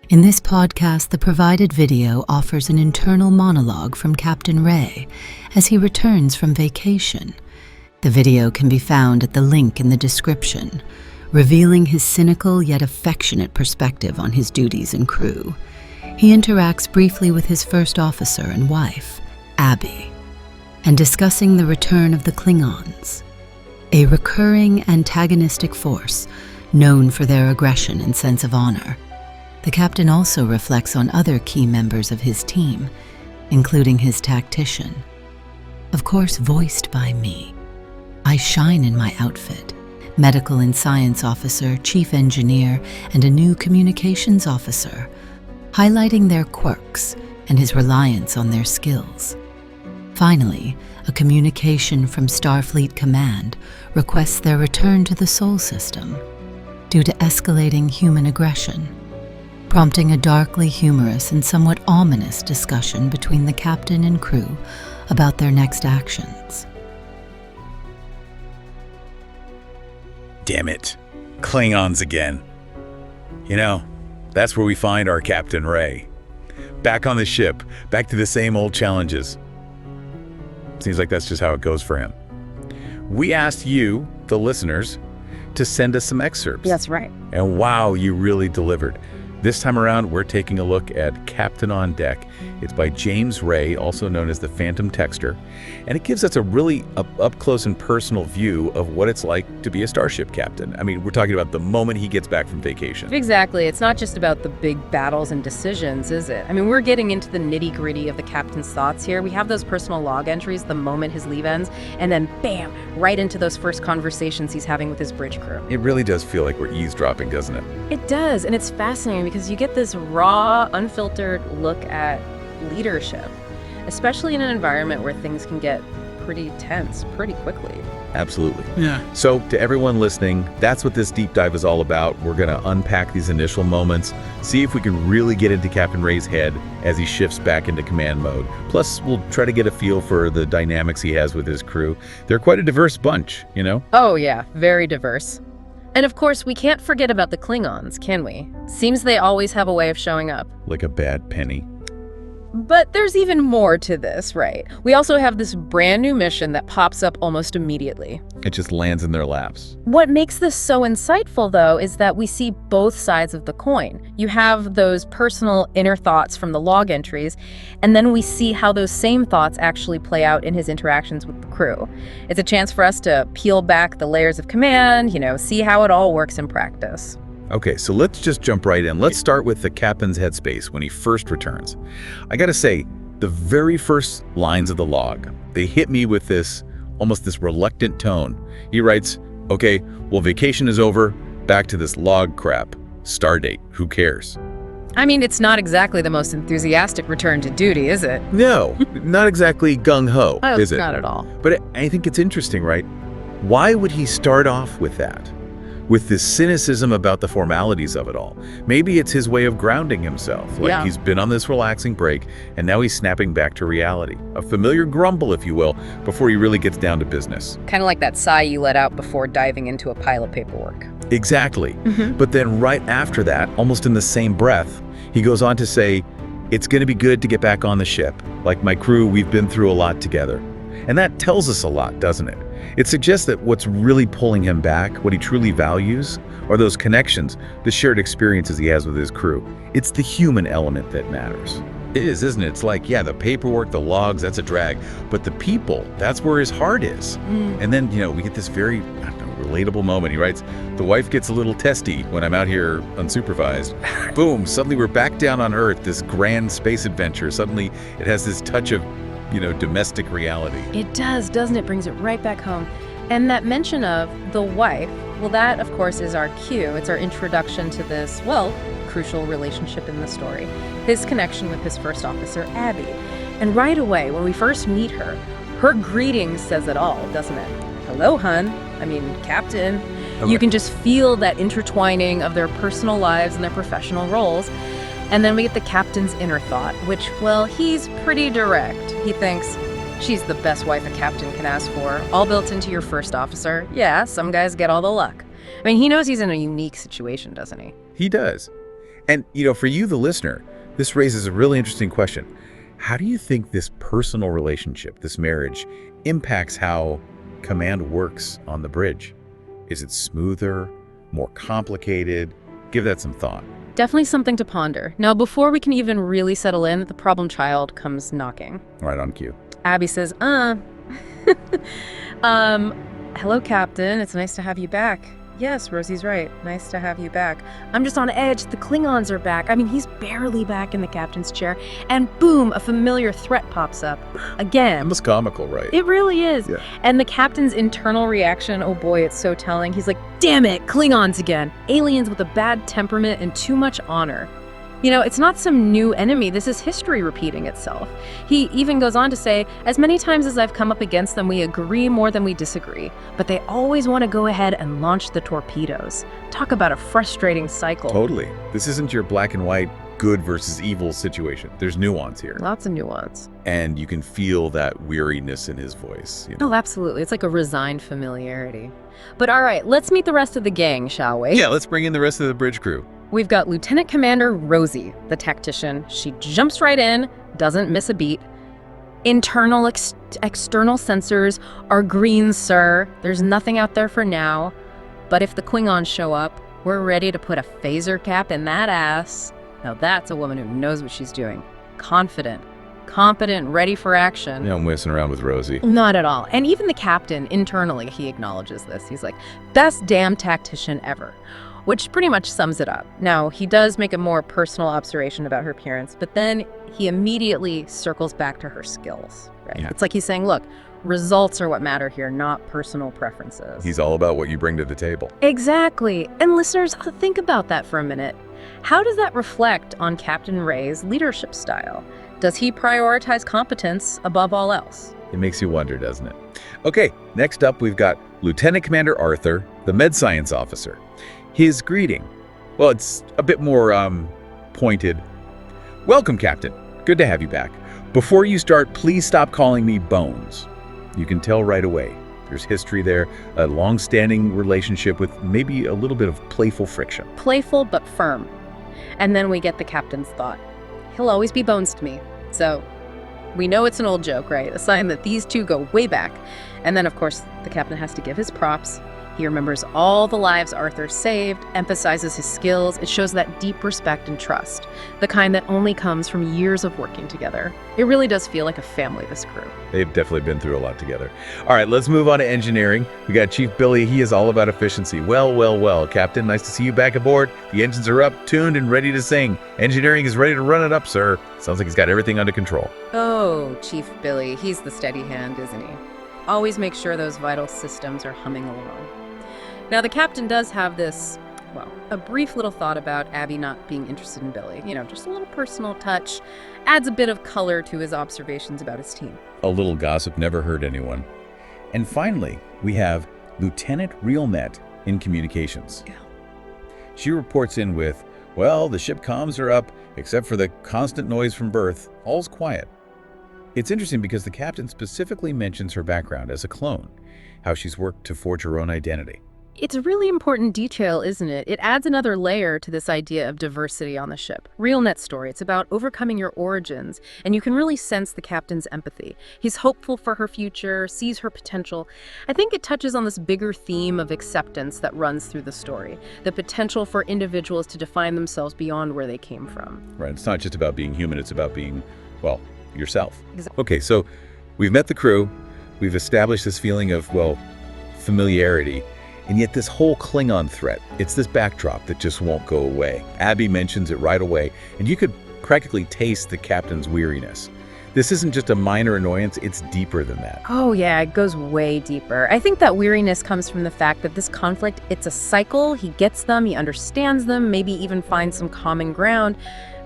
In this podcast, the provided video offers an internal monologue from Captain Ray as he returns from vacation. The video can be found at the link in the description, revealing his cynical yet affectionate perspective on his duties and crew. He interacts briefly with his first officer and wife, Abby, and discussing the return of the Klingons, a recurring antagonistic force known for their aggression and sense of honor. The captain also reflects on other key members of his team, including his tactician. Of course, voiced by me. I shine in my outfit. Medical and science officer, chief engineer, and a new communications officer, highlighting their quirks and his reliance on their skills. Finally, a communication from Starfleet Command requests their return to the Sol system due to escalating human aggression, prompting a darkly humorous and somewhat ominous discussion between the captain and crew about their next actions. Damn it. Klingons again. You know, that's where we find our Captain Ray. Back on the ship, back to the same old challenges. Seems like that's just how it goes for him. We asked you, the listeners, to send us some excerpts. That's right. And wow, you really delivered. This time around, we're taking a look at Captain on Deck. It's by James Ray, also known as the Phantom Texter, and it gives us a really up-close and personal view of what it's like to be a starship captain. I mean, we're talking about the moment he gets back from vacation. Exactly. It's not just about the big battles and decisions, is it? I mean, we're getting into the nitty-gritty of the captain's thoughts here. We have those personal log entries the moment his leave ends, and then bam, right into those first conversations he's having with his bridge crew. It really does feel like we're eavesdropping, doesn't it? It does, and it's fascinating because you get this raw, unfiltered look at leadership, especially in an environment where things can get pretty tense pretty quickly. Absolutely. Yeah. So to everyone listening, that's what this deep dive is all about. We're going to unpack these initial moments, see if we can really get into Captain Ray's head as he shifts back into command mode. Plus, we'll try to get a feel for the dynamics he has with his crew. They're quite a diverse bunch, you know? Oh yeah, very diverse. And of course, we can't forget about the Klingons, can we? Seems they always have a way of showing up. Like a bad penny. But there's even more to this, right? We also have this brand new mission that pops up almost immediately. It just lands in their laps. What makes this so insightful, though, is that we see both sides of the coin. You have those personal inner thoughts from the log entries, and then we see how those same thoughts actually play out in his interactions with the crew. It's a chance for us to peel back the layers of command, see how it all works in practice. Okay, so let's just jump right in. Let's start with the captain's headspace when he first returns. I gotta say, the very first lines of the log, they hit me with almost this reluctant tone. He writes, okay, well, vacation is over, back to this log crap. Stardate, who cares? I mean, it's not exactly the most enthusiastic return to duty, is it? No, not exactly gung-ho, Oh, is it? not at all. But I think it's interesting, right? Why would he start off with that? With this cynicism about the formalities of it all. Maybe it's his way of grounding himself. Like he's been on this relaxing break, and now he's snapping back to reality. A familiar grumble, if you will, before he really gets down to business. Kind of like that sigh you let out before diving into a pile of paperwork. Exactly. But then right after that, almost in the same breath, he goes on to say, it's going to be good to get back on the ship. Like my crew, we've been through a lot together. And that tells us a lot, doesn't it? It suggests that what's really pulling him back, what he truly values, are those connections, the shared experiences he has with his crew. It's the human element that matters. It is, isn't it? It's like, yeah, the paperwork, the logs, that's a drag. But the people, that's where his heart is. And then, we get this very, relatable moment. He writes, the wife gets a little testy when I'm out here unsupervised. Boom, suddenly we're back down on Earth, this grand space adventure. Suddenly it has this touch of domestic reality. It does, doesn't it? Brings it right back home. And that mention of the wife, well, that, of course, is our cue. It's our introduction to this, crucial relationship in the story. His connection with his first officer, Abby. And right away, when we first meet her, her greeting says it all, doesn't it? Hello, hun. Captain. Okay. You can just feel that intertwining of their personal lives and their professional roles. And then we get the captain's inner thought, which, he's pretty direct. He thinks, she's the best wife a captain can ask for, all built into your first officer. Yeah, some guys get all the luck. He knows he's in a unique situation, doesn't he? He does. And, for you, the listener, this raises a really interesting question. How do you think this personal relationship, this marriage, impacts how command works on the bridge? Is it smoother, more complicated? Give that some thought. Definitely something to ponder. Now, before we can even really settle in, the problem child comes knocking. Right on cue. Abby says, hello, Captain. It's nice to have you back. Yes, Rosie's right. Nice to have you back. I'm just on edge. The Klingons are back. I mean, he's barely back in the captain's chair. And boom, a familiar threat pops up. Again. Almost comical, right? It really is. Yeah. And the captain's internal reaction, oh boy, it's so telling. He's like, damn it, Klingons again. Aliens with a bad temperament and too much honor. It's not some new enemy. This is history repeating itself. He even goes on to say, as many times as I've come up against them, we agree more than we disagree. But they always want to go ahead and launch the torpedoes. Talk about a frustrating cycle. Totally. This isn't your black and white good versus evil situation. There's nuance here. Lots of nuance. And you can feel that weariness in his voice. Oh, absolutely. It's like a resigned familiarity. But all right, let's meet the rest of the gang, shall we? Yeah, let's bring in the rest of the bridge crew. We've got Lieutenant Commander Rosie, the tactician. She jumps right in, doesn't miss a beat. Internal, external sensors are green, sir. There's nothing out there for now. But if the Klingons show up, we're ready to put a phaser cap in that ass. Now that's a woman who knows what she's doing. Confident, competent, ready for action. No messing around with Rosie. Not at all. And even the captain, internally, he acknowledges this. He's like, best damn tactician ever. Which pretty much sums it up. Now, he does make a more personal observation about her appearance, but then he immediately circles back to her skills, right? Yeah. It's like he's saying, look, results are what matter here, not personal preferences. He's all about what you bring to the table. Exactly. And listeners, think about that for a minute. How does that reflect on Captain Ray's leadership style? Does he prioritize competence above all else? It makes you wonder, doesn't it? Okay, next up we've got Lieutenant Commander Arthur, the med science officer. His greeting, well, it's a bit more pointed. Welcome, Captain. Good to have you back. Before you start, please stop calling me Bones. You can tell right away. There's history there, a long-standing relationship with maybe a little bit of playful friction. Playful but firm. And then we get the captain's thought. He'll always be Bones to me. So we know it's an old joke, right? A sign that these two go way back. And then, of course, the captain has to give his props. He remembers all the lives Arthur saved, emphasizes his skills. It shows that deep respect and trust, the kind that only comes from years of working together. It really does feel like a family, this crew. They've definitely been through a lot together. All right, let's move on to engineering. We got Chief Billy. He is all about efficiency. Well, Captain, nice to see you back aboard. The engines are up, tuned, and ready to sing. Engineering is ready to run it up, sir. Sounds like he's got everything under control. Oh, Chief Billy, he's the steady hand, isn't he? Always make sure those vital systems are humming along. Now, the captain does have this, a brief little thought about Abby not being interested in Billy. Just a little personal touch. Adds a bit of color to his observations about his team. A little gossip never hurt anyone. And finally, we have Lieutenant Realnet in communications. Yeah. She reports in with, well, the ship comms are up, except for the constant noise from berth. All's quiet. It's interesting because the captain specifically mentions her background as a clone, how she's worked to forge her own identity. It's a really important detail, isn't it? It adds another layer to this idea of diversity on the ship. Realnet's story, it's about overcoming your origins, and you can really sense the captain's empathy. He's hopeful for her future, sees her potential. I think it touches on this bigger theme of acceptance that runs through the story, the potential for individuals to define themselves beyond where they came from. Right, it's not just about being human, it's about being, yourself. Exactly. Okay, so we've met the crew, we've established this feeling of, familiarity. And yet this whole Klingon threat, it's this backdrop that just won't go away. Abby mentions it right away, and you could practically taste the captain's weariness. This isn't just a minor annoyance, it's deeper than that. Oh yeah, it goes way deeper. I think that weariness comes from the fact that this conflict, it's a cycle. He gets them, he understands them, maybe even finds some common ground.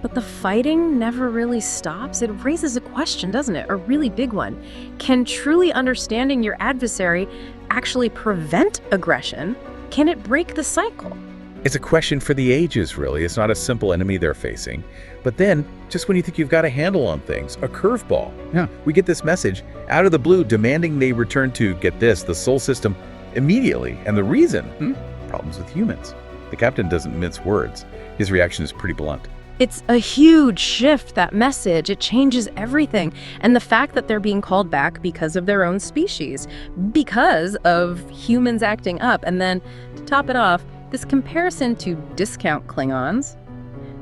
But the fighting never really stops. It raises a question, doesn't it? A really big one. Can truly understanding your adversary actually prevent aggression? Can it break the cycle? It's a question for the ages, really. It's not a simple enemy they're facing. But then, just when you think you've got a handle on things, a curveball. Yeah. We get this message out of the blue demanding they return to, get this, the Sol system immediately. And the reason? Problems with humans. The captain doesn't mince words. His reaction is pretty blunt. It's a huge shift, that message. It changes everything. And the fact that they're being called back because of their own species, because of humans acting up. And then, to top it off, this comparison to discount Klingons,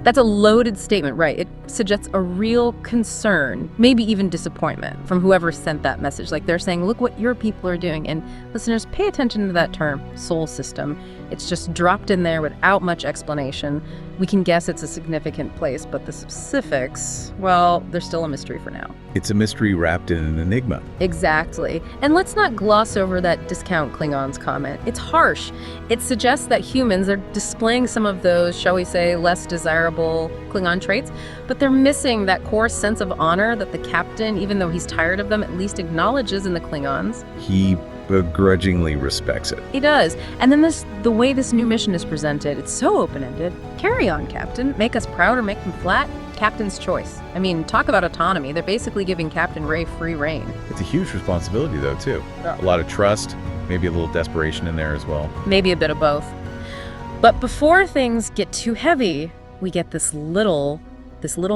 that's a loaded statement, right? It suggests a real concern, maybe even disappointment from whoever sent that message. Like they're saying, look what your people are doing. And listeners, pay attention to that term, soul system. It's just dropped in there without much explanation. We can guess it's a significant place, but the specifics, well, they're still a mystery for now. It's a mystery wrapped in an enigma. Exactly. And let's not gloss over that discount Klingons comment. It's harsh. It suggests that humans are displaying some of those, shall we say, less desirable Klingon traits, but they're missing that core sense of honor that the captain, even though he's tired of them, at least acknowledges in the Klingons. He begrudgingly respects it. He does. And then the way this new mission is presented, it's so open-ended. Carry on, Captain. Make us proud or make them flat. Captain's choice. I mean, talk about autonomy. They're basically giving Captain Ray free rein. It's a huge responsibility, though, too. A lot of trust, maybe a little desperation in there as well. Maybe a bit of both. But before things get too heavy, we get this little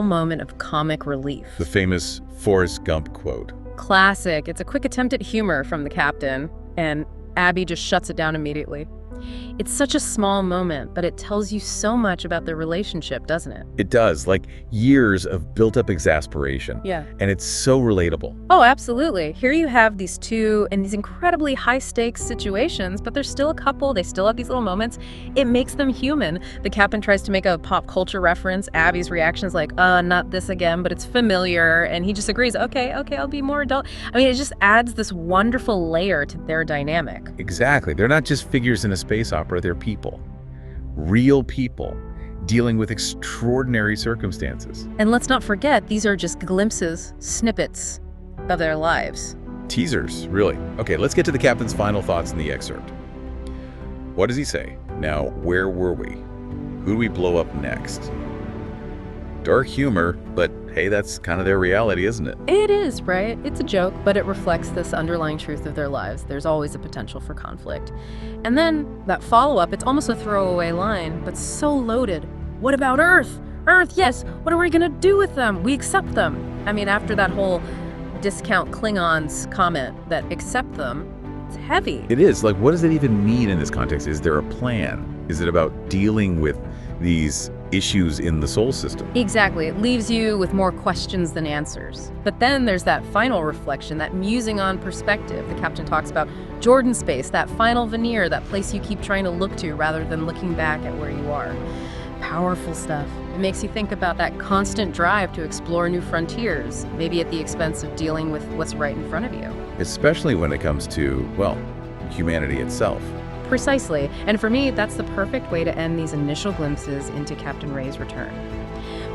moment of comic relief. The famous Forrest Gump quote. Classic. It's a quick attempt at humor from the captain, and Abby just shuts it down immediately. It's such a small moment, but it tells you so much about their relationship, doesn't it? It does, like years of built-up exasperation. Yeah. And it's so relatable. Oh, absolutely. Here you have these two in these incredibly high-stakes situations, but they're still a couple. They still have these little moments. It makes them human. The captain tries to make a pop culture reference. Abby's reaction is like, not this again, but it's familiar. And he just agrees, okay, I'll be more adult. I mean, it just adds this wonderful layer to their dynamic. Exactly. They're not just figures in a space opera, they're people. Real people dealing with extraordinary circumstances. And let's not forget, these are just glimpses, snippets of their lives. Teasers, really. Okay, let's get to the captain's final thoughts in the excerpt. What does he say? Now, where were we? Who do we blow up next? Dark humor, but hey, that's kind of their reality, isn't it? It is, right? It's a joke, but it reflects this underlying truth of their lives. There's always a potential for conflict. And then that follow-up, it's almost a throwaway line, but so loaded. What about Earth? Earth, yes. What are we going to do with them? We accept them. I mean, after that whole discount Klingons comment that accept them, it's heavy. It is. Like, what does it even mean in this context? Is there a plan? Is it about dealing with these issues in the soul system? Exactly. It leaves you with more questions than answers. But then there's that final reflection, that musing on perspective. The captain talks about Jordan space, that final veneer, that place you keep trying to look to rather than looking back at where you are. Powerful stuff. It makes you think about that constant drive to explore new frontiers, maybe at the expense of dealing with what's right in front of you. Especially when it comes to, well, humanity itself. Precisely. And for me, that's the perfect way to end these initial glimpses into Captain Ray's return.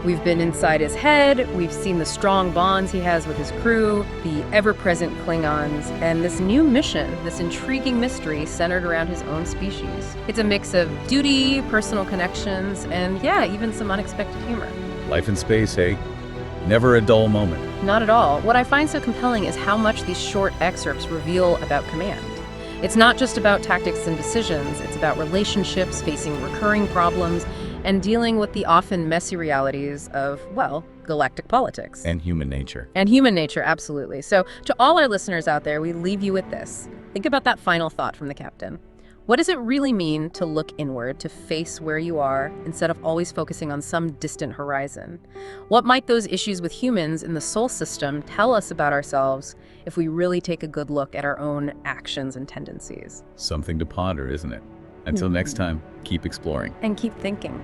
We've been inside his head, we've seen the strong bonds he has with his crew, the ever-present Klingons, and this new mission, this intriguing mystery centered around his own species. It's a mix of duty, personal connections, and yeah, even some unexpected humor. Life in space, hey? Never a dull moment. Not at all. What I find so compelling is how much these short excerpts reveal about command. It's not just about tactics and decisions, it's about relationships, facing recurring problems, and dealing with the often messy realities of, well, galactic politics. And human nature. And human nature, absolutely. So to all our listeners out there, we leave you with this. Think about that final thought from the captain. What does it really mean to look inward, to face where you are, instead of always focusing on some distant horizon? What might those issues with humans in the soul system tell us about ourselves if we really take a good look at our own actions and tendencies? Something to ponder, isn't it? Until next time, keep exploring. And keep thinking.